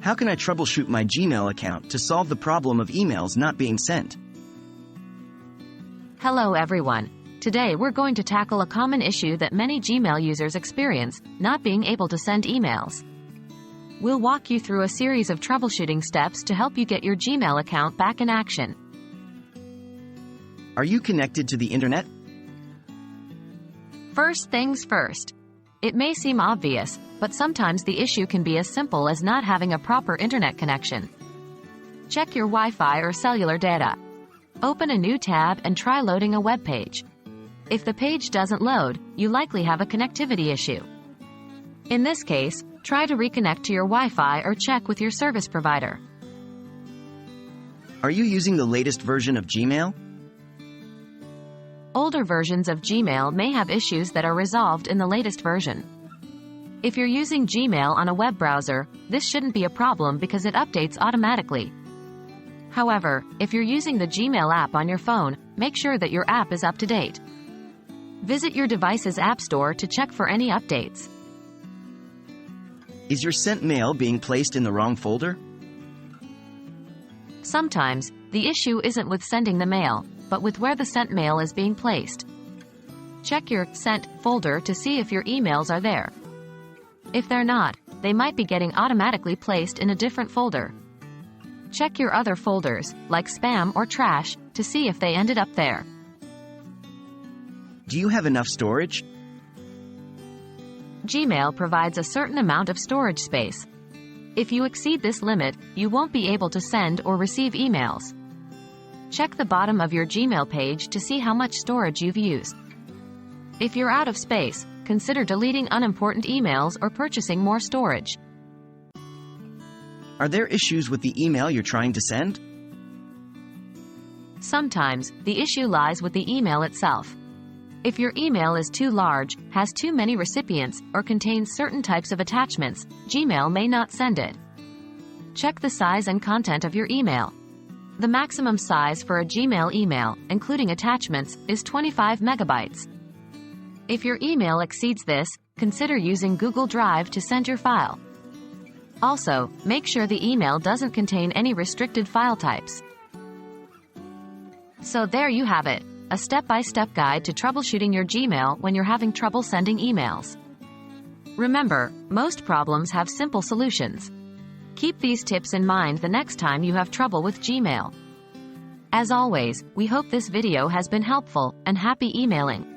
How can I troubleshoot my Gmail account to solve the problem of emails not being sent? Hello everyone. Today we're going to tackle a common issue that many Gmail users experience, not being able to send emails. We'll walk you through a series of troubleshooting steps to help you get your Gmail account back in action. Are you connected to the internet? First things first. It may seem obvious, but sometimes the issue can be as simple as not having a proper internet connection. Check your Wi-Fi or cellular data. Open a new tab and try loading a web page. If the page doesn't load, you likely have a connectivity issue. In this case, try to reconnect to your Wi-Fi or check with your service provider. Are you using the latest version of Gmail? Older versions of Gmail may have issues that are resolved in the latest version. If you're using Gmail on a web browser, this shouldn't be a problem because it updates automatically. However, if you're using the Gmail app on your phone, make sure that your app is up to date. Visit your device's app store to check for any updates. Is your sent mail being placed in the wrong folder? Sometimes, the issue isn't with sending the mail, but with where the sent mail is being placed. Check your Sent folder to see if your emails are there. If they're not, they might be getting automatically placed in a different folder. Check your other folders, like spam or trash, to see if they ended up there. Do you have enough storage? Gmail provides a certain amount of storage space. If you exceed this limit, you won't be able to send or receive emails. Check the bottom of your Gmail page to see how much storage you've used. If you're out of space, consider deleting unimportant emails or purchasing more storage. Are there issues with the email you're trying to send? Sometimes, the issue lies with the email itself. If your email is too large, has too many recipients, or contains certain types of attachments, Gmail may not send it. Check the size and content of your email. The maximum size for a Gmail email, including attachments, is 25 megabytes. If your email exceeds this, consider using Google Drive to send your file. Also, make sure the email doesn't contain any restricted file types. So there you have it, a step-by-step guide to troubleshooting your Gmail when you're having trouble sending emails. Remember, most problems have simple solutions. Keep these tips in mind the next time you have trouble with Gmail. As always, we hope this video has been helpful, and happy emailing!